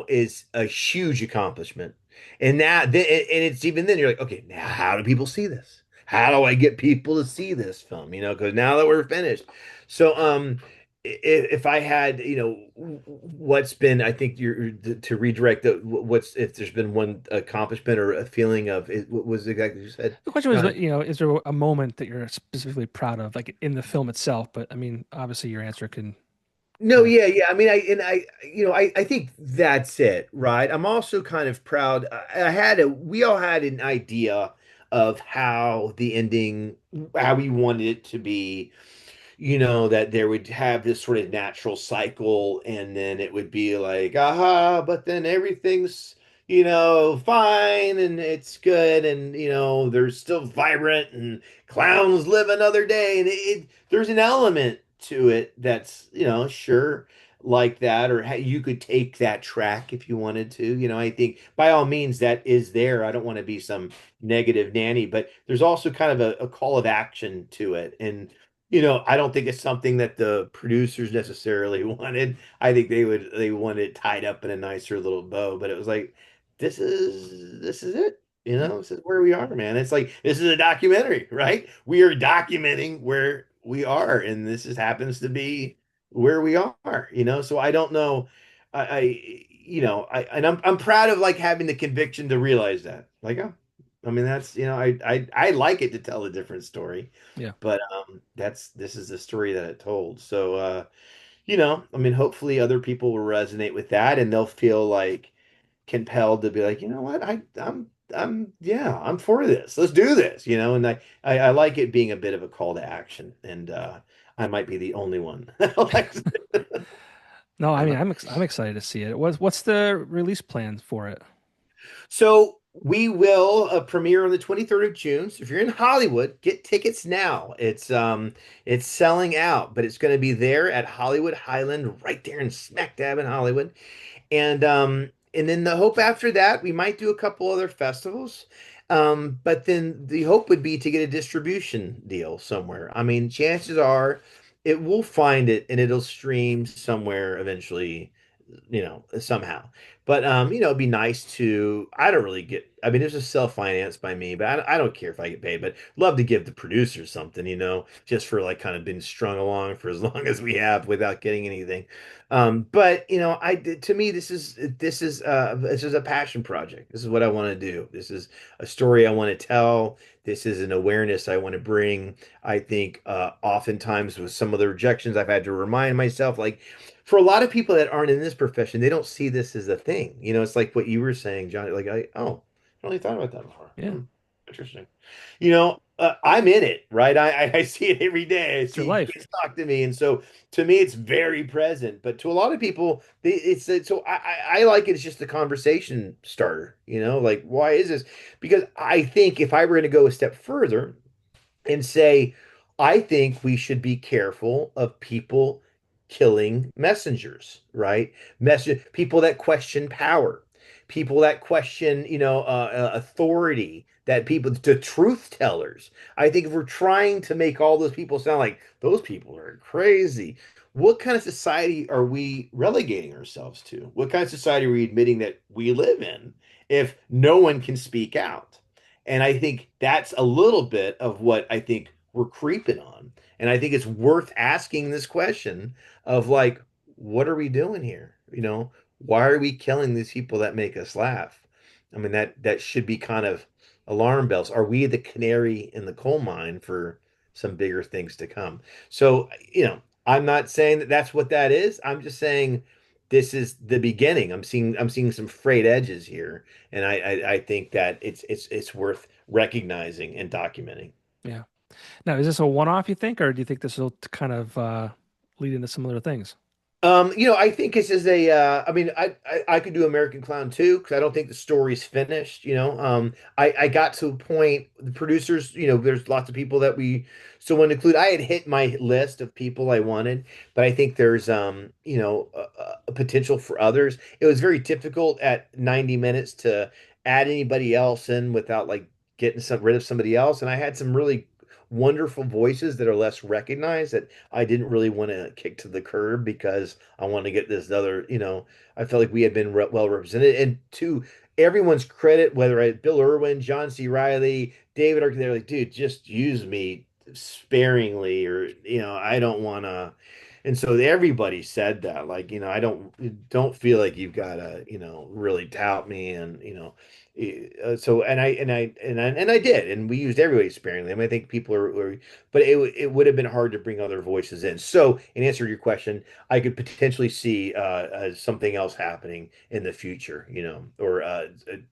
is a huge accomplishment. And it's even then you're like, okay, now how do people see this? How do I get people to see this film? Because now that we're finished. So if I had, what's been, I think you're to redirect what's if there's been one accomplishment or a feeling of it, what was exactly you said, The question was, Johnny? is there a moment that you're specifically proud of, like in the film itself? But I mean, obviously, your answer can No, kind of. yeah, yeah. I mean, I think that's it, right? I'm also kind of proud. We all had an idea of how the ending, how we wanted it to be, that there would have this sort of natural cycle and then it would be like, aha, but then everything's, fine and it's good and, they're still vibrant and clowns live another day. And there's an element to it that's, sure like that, or you could take that track if you wanted to. I think by all means that is there. I don't want to be some negative nanny, but there's also kind of a call of action to it. And I don't think it's something that the producers necessarily wanted. I think they wanted it tied up in a nicer little bow, but it was like, this is it. Yeah. This is where we are, man. It's like this is a documentary, right? We are documenting where we are, and this is happens to be where we are. So I don't know. I and I'm proud of like having the conviction to realize that. Like, oh, I mean, that's, I like it to tell a different story, Yeah. but this is the story that it told. So I mean, hopefully other people will resonate with that and they'll feel like compelled to be like, you know what, yeah, I'm for this. Let's do this, and I like it being a bit of a call to action. And I might be the only one that likes it. No, I mean I'm excited to see it. What's the release plan for it? So we will premiere on the 23rd of June. So if you're in Hollywood, get tickets now. It's selling out, but it's going to be there at Hollywood Highland, right there in smack dab in Hollywood. And then the hope after that, we might do a couple other festivals. But then the hope would be to get a distribution deal somewhere. I mean, chances are it will find it and it'll stream somewhere eventually, somehow. But it'd be nice to, I don't really get, I mean, it's just self-financed by me, but I don't care if I get paid, but love to give the producers something, just for like kind of being strung along for as long as we have without getting anything. But to me, this is a passion project. This is what I want to do. This is a story I want to tell. This is an awareness I want to bring. I think oftentimes with some of the rejections, I've had to remind myself, like for a lot of people that aren't in this profession, they don't see this as a thing. It's like what you were saying, Johnny. Like I don't really thought about that before. Yeah, Interesting. I'm in it, right? I see it every day. I it's your see life. kids talk to me, and so to me, it's very present. But to a lot of people, so I like it. It's just a conversation starter. Like why is this? Because I think if I were going to go a step further and say, I think we should be careful of people killing messengers, right? People that question power, people that question, authority, that people, the truth tellers. I think if we're trying to make all those people sound like those people are crazy, what kind of society are we relegating ourselves to? What kind of society are we admitting that we live in if no one can speak out? And I think that's a little bit of what I think we're creeping on. And I think it's worth asking this question of like, what are we doing here? Why are we killing these people that make us laugh? I mean, that should be kind of alarm bells. Are we the canary in the coal mine for some bigger things to come? So, I'm not saying that that's what that is. I'm just saying this is the beginning. I'm seeing some frayed edges here, and I think that it's worth recognizing and documenting. Yeah. Now, is this a one-off, you think, or do you think this will kind of lead into some other things? I think this is I mean, I could do American Clown too, because I don't think the story's finished, I got to a point, the producers, there's lots of people that we still want to include. I had hit my list of people I wanted, but I think there's, a potential for others. It was very difficult at 90 minutes to add anybody else in without like getting rid of somebody else. And I had some really wonderful voices that are less recognized that I didn't really want to kick to the curb because I want to get this other, I felt like we had been well represented. And to everyone's credit, whether I Bill Irwin, John C. Riley, David Arquette, they're like, dude, just use me sparingly, or I don't want to. And so everybody said that, like, I don't feel like you've got to, really tout me, and so and I did, and we used everybody sparingly. I mean, I think people but it would have been hard to bring other voices in. So, in answer to your question, I could potentially see something else happening in the future, or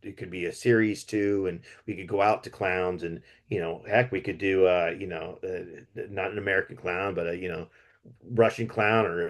it could be a series too, and we could go out to clowns, and heck, we could do not an American clown, but a Russian clown, or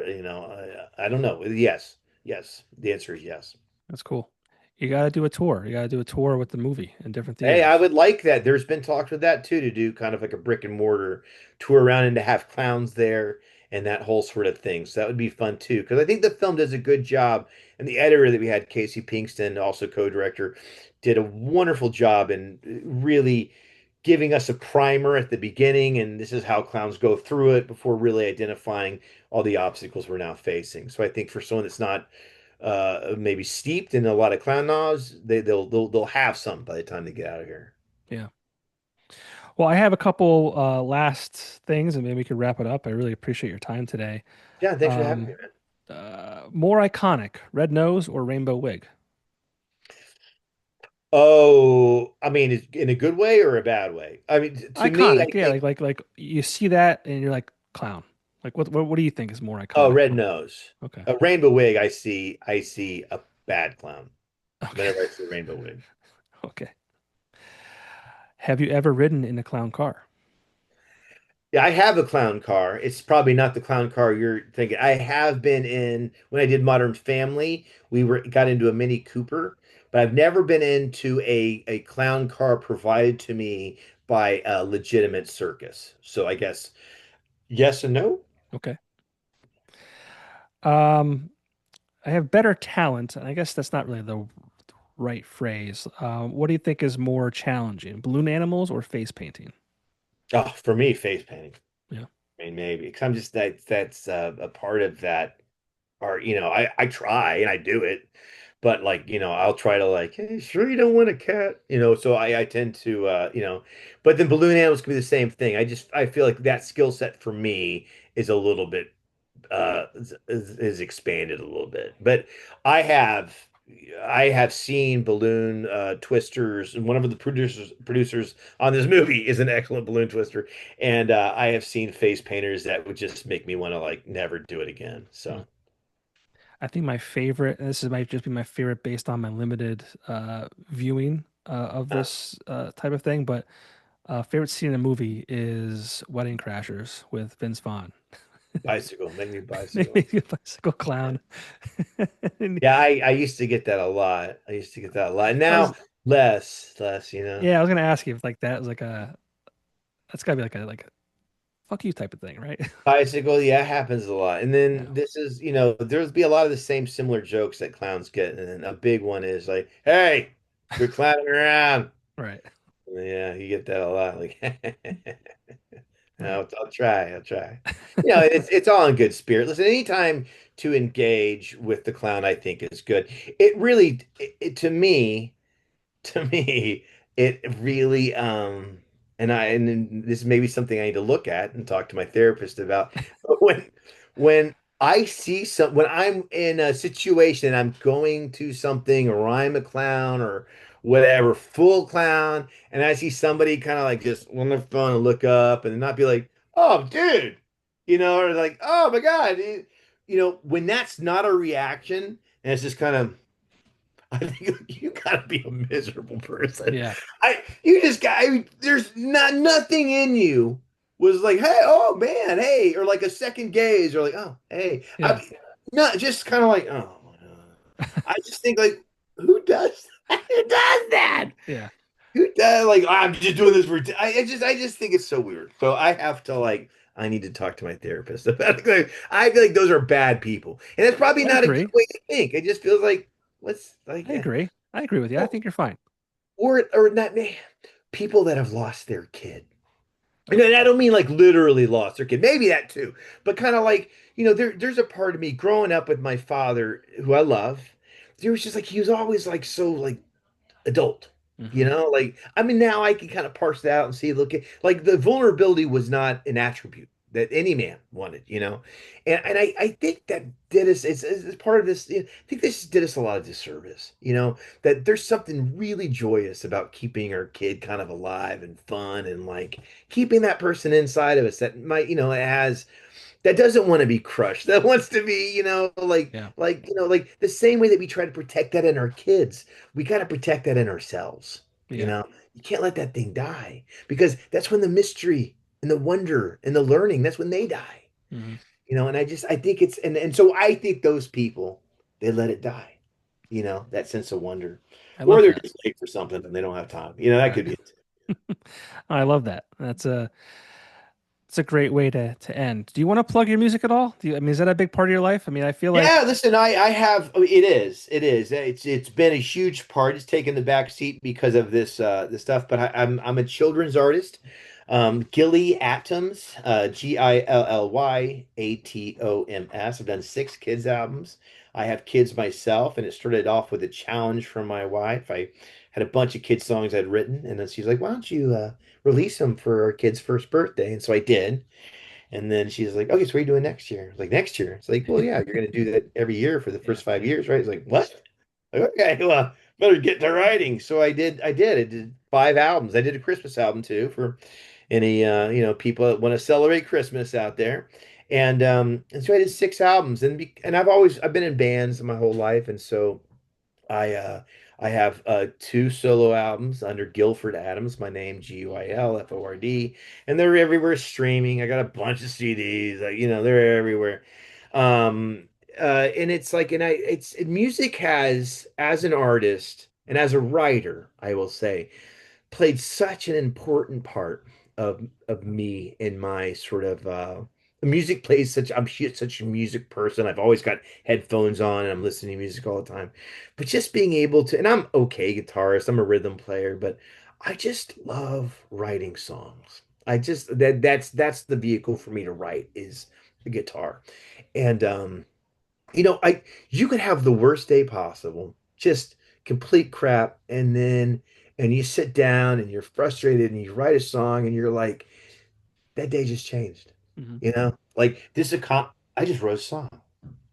I don't know. Yes, yes, the answer is yes. That's cool. You got to do a tour. You got to do a tour with the movie in different Hey, I theaters. would like that. There's been talks with that too, to do kind of like a brick and mortar tour around and to have clowns there and that whole sort of thing. So that would be fun too, because I think the film does a good job. And the editor that we had, Casey Pinkston, also co-director, did a wonderful job in really giving us a primer at the beginning. And this is how clowns go through it before really identifying all the obstacles we're now facing. So I think for someone that's not maybe steeped in a lot of clown knowledge, they'll have some by the time they get out of here. Yeah. Well, I have a couple last things, and maybe we could wrap it up. I really appreciate your time today. Yeah, thanks for having me, Um, man. more iconic, red nose or rainbow wig? Oh, I mean, in a good way or a bad way? I mean, to me, I Iconic, yeah. think, Like you see that and you're like clown. Like what do you think is more oh, iconic? red nose, Okay. a rainbow wig. I see a bad clown Okay. whenever I see a rainbow wig. Okay. Have you ever ridden in a clown car? Yeah, I have a clown car. It's probably not the clown car you're thinking. I have been in when I did Modern Family, we were got into a Mini Cooper, but I've never been into a clown car provided to me by a legitimate circus. So I guess yes and no. Okay. Um, I have better talent, and I guess that's not really the right phrase. What do you think is more challenging, balloon animals or face painting? Oh, for me, face painting. Yeah. I mean, maybe because I'm just that's a part of that. Or I try and I do it, but like I'll try to like, hey, sure you don't want a cat, so I tend to but then balloon animals can be the same thing. I feel like that skill set for me is a little bit is expanded a little bit. But I have I have seen balloon twisters, and one of the producers on this movie is an excellent balloon twister, and I have seen face painters that would just make me want to like never do it again. Hmm. So. I think my favorite, and might just be my favorite based on my limited viewing of this type of thing, but favorite scene in a movie is Wedding Crashers with Vince Vaughn. Bicycle, make me bicycle. Maybe a bicycle clown. And Yeah, I used to get that a lot. I used to get that a lot. I was, Now less. yeah, I was gonna ask you if like that was like that's gotta be like a fuck you type of thing, right? Bicycle, yeah, it happens a lot. And Yeah, then this is, there's be a lot of the same similar jokes that clowns get. And then a big one is like, hey, you're clowning around. right, Yeah, you get that a lot. Like, right. I'll try. I'll try. It's all in good spirit. Listen, anytime to engage with the clown, I think is good. It really, to me, to me, it really and then this may be something I need to look at and talk to my therapist about. But when I see when I'm in a situation and I'm going to something or I'm a clown or whatever, full clown, and I see somebody kind of like just on their phone and look up and not be like, oh dude, or like, oh my God. When that's not a reaction and it's just kind of I think you gotta be a miserable person. Yeah, You just got. I mean, there's nothing in you was like, hey, oh man, hey, or like a second gaze, or like, oh, hey, yeah, not just kind of like, oh, I just think like, who does who does that? yeah. Who does like? I'm just doing this for. I just think it's so weird. So I have to like. I need to talk to my therapist about it. Like, I feel like those are bad people, and it's probably I not a good agree. way to think. It just feels like what's like. I agree. I agree with you. I think you're fine. Or not people that have lost their kid. And I don't mean like literally lost their kid. Maybe that too. But kind of like, there's a part of me growing up with my father, who I love. There was just like he was always like so like adult. Hmm. Like I mean now I can kind of parse that out and see look at like the vulnerability was not an attribute that any man wanted, and I think that did us it's part of this. I think this did us a lot of disservice, that there's something really joyous about keeping our kid kind of alive and fun and like keeping that person inside of us that might, it has that doesn't want to be crushed, that wants to be, Yeah, like the same way that we try to protect that in our kids, we got to protect that in ourselves. you yeah. know you can't let that thing die because that's when the mystery and the wonder and the learning, that's when they die. Hmm. And I think it's and so I think those people, they let it die, that sense of wonder, I or love they're that. just late for something and they don't have time, that Right. could be it. I love that. It's a great way to end. Do you want to plug your music at all? I mean, is that a big part of your life? I mean, I feel Yeah, like, listen, I have it is. It's been a huge part. It's taken the back seat because of this stuff, but I'm a children's artist. Gilly Atoms, GILLYATOMS. I've done 6 kids albums. I have kids myself, and it started off with a challenge from my wife. I had a bunch of kids songs I'd written, and then she's like, "Why don't you release them for our kid's first birthday?" And so I did. And then she's like, okay, so what are you doing next year? I was like, next year? It's like, well, yeah, you're going to do that every year for the yeah, first 5 years, right? It's like, what? Like, okay, well, better get to writing. So I did 5 albums. I did a Christmas album too for any people that want to celebrate Christmas out there. And so I did 6 albums, and I've been in bands my whole life, and so I uh I have 2 solo albums under Guilford Adams, my name Guilford, and they're everywhere streaming. I got a bunch of CDs, they're everywhere. Um and it's like and I it's music has, as an artist and as a writer, I will say, played such an important part of me in my sort of music plays such I'm such a music person. I've always got headphones on and I'm listening to music all the time. But just being able to, and I'm okay guitarist, I'm a rhythm player, but I just love writing songs. I just that's the vehicle for me to write is the guitar. And I you could have the worst day possible, just complete crap, and you sit down and you're frustrated and you write a song and you're like, that day just changed. Mhm. Like I just wrote a song.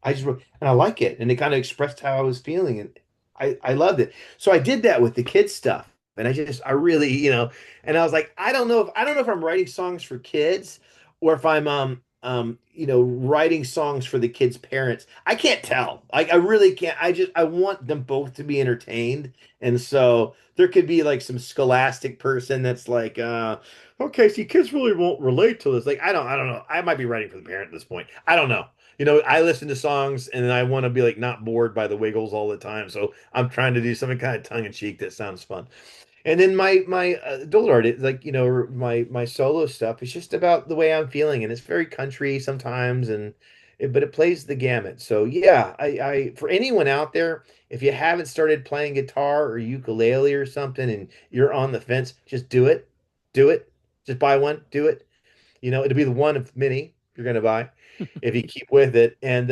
I just wrote, and I like it, and it kind of expressed how I was feeling, and I loved it. So I did that with the kids stuff, and I really, and I was like, I don't know if I'm writing songs for kids or if I'm writing songs for the kids' parents. I can't tell. I really can't. I want them both to be entertained, and so there could be like some scholastic person that's like, okay, see, kids really won't relate to this. Like, I don't know. I might be writing for the parent at this point. I don't know. I listen to songs and then I want to be like not bored by the Wiggles all the time. So I'm trying to do something kind of tongue in cheek that sounds fun. And then my adult art, it's like, my solo stuff is just about the way I'm feeling, and it's very country sometimes, but it plays the gamut. So yeah, I for anyone out there, if you haven't started playing guitar or ukulele or something and you're on the fence, just do it. Do it. Just buy one, do it. It'll be the one of many you're gonna buy if you keep with it, and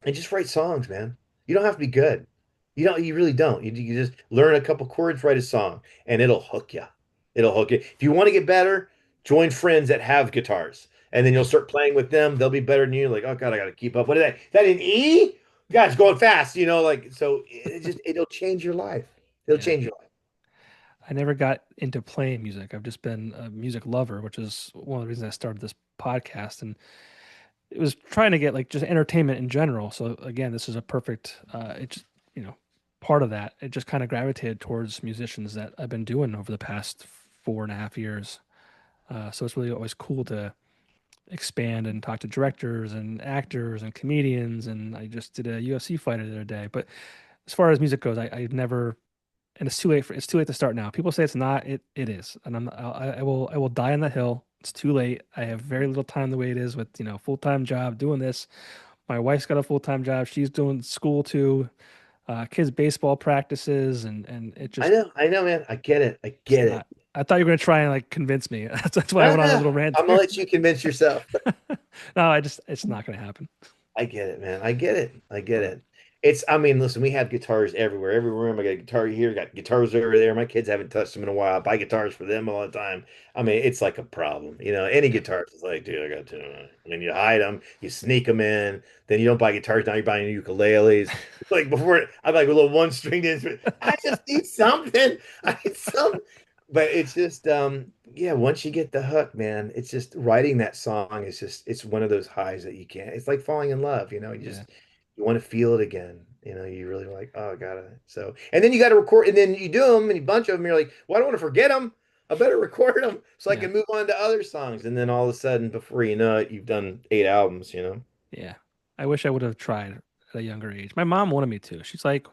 just write songs, man. You don't have to be good. You really don't. You just learn a couple chords, write a song, and it'll hook you. It'll hook you. If you want to get better, join friends that have guitars, and then you'll start playing with them. They'll be better than you. Like, oh God, I got to keep up. What is that? Is that an E? Guys, going fast. Like so. It'll change your life. It'll Yeah. change your life. I never got into playing music. I've just been a music lover, which is one of the reasons I started this podcast. And it was trying to get like just entertainment in general. So again, this is a perfect, it's, you know, part of that. It just kind of gravitated towards musicians that I've been doing over the past 4.5 years. So it's really always cool to expand and talk to directors and actors and comedians. And I just did a UFC fighter the other day. But as far as music goes, I never, and it's too late to start now. People say it's not, it is. And I will die on that hill. It's too late. I have very little time the way it is with, full-time job doing this. My wife's got a full-time job. She's doing school too, kids baseball practices, and it just, I know, man. I get it. I it's get it. not. I thought you were going to try and like convince me. That's why I No, went on a no, little rant I'm gonna there. let you convince yourself. No, it's not going to happen. I get it, man. I get it. I get it. I mean, listen, we have guitars everywhere. Every room, I got a guitar here, got guitars over there. My kids haven't touched them in a while. I buy guitars for them all the time. I mean, it's like a problem. Any Yeah. guitars is like, dude, I got two. And then you hide them, you sneak them in. Then you don't buy guitars. Now you're buying ukuleles. Like before, I'm like a little one stringed instrument. I just need something. I need some. But it's just, yeah, once you get the hook, man, it's just writing that song is just, it's one of those highs that you can't, it's like falling in love, Yeah. you want to feel it again. You really like, oh, I gotta, so, and then you got to record, and then you do them and a bunch of them, you're like, well, I don't want to forget them. I better record them so I Yeah. can move on to other songs. And then all of a sudden, before you know it, you've done 8 albums. Yeah. I wish I would have tried at a younger age. My mom wanted me to. She's like,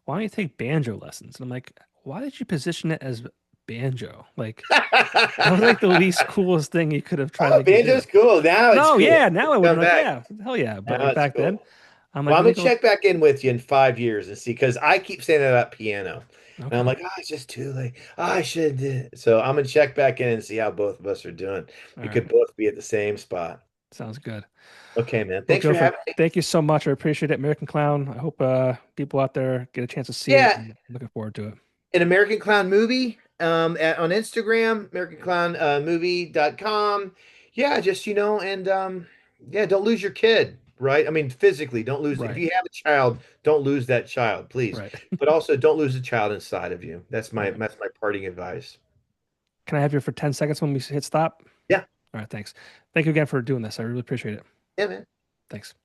why don't you take banjo lessons? And I'm like, why did you position it as banjo? Like, that was like the least coolest thing you could have tried to Oh, make me do. banjo's cool. Now it's No, cool. yeah, now I It's would have come been like, back. yeah, hell yeah. But Now like it's back then, cool. I'm like, Well, I'm let me gonna go. check back in with you in 5 years and see, because I keep saying that about piano, and I'm Okay. like, oh, it's just too late. Oh, I should do it. So I'm gonna check back in and see how both of us are doing. All We right. could both be at the same spot. Sounds good. Okay, man. Well, Thanks for Guilford, having me. thank you so much. I appreciate it. American Clown. I hope people out there get a chance to see it. Yeah, And looking forward to it. an American Clown movie on Instagram, AmericanClownMovie.com. Yeah, just and yeah, don't lose your kid. right? I mean, physically, don't lose. If Right. you have a child, don't lose that child, please. Right. But also, don't lose the child inside of you. Right. That's my parting advice. Can I have you for 10 seconds when we hit stop? Yeah, All right, thanks. Thank you again for doing this. I really appreciate it. yeah, man. Thanks.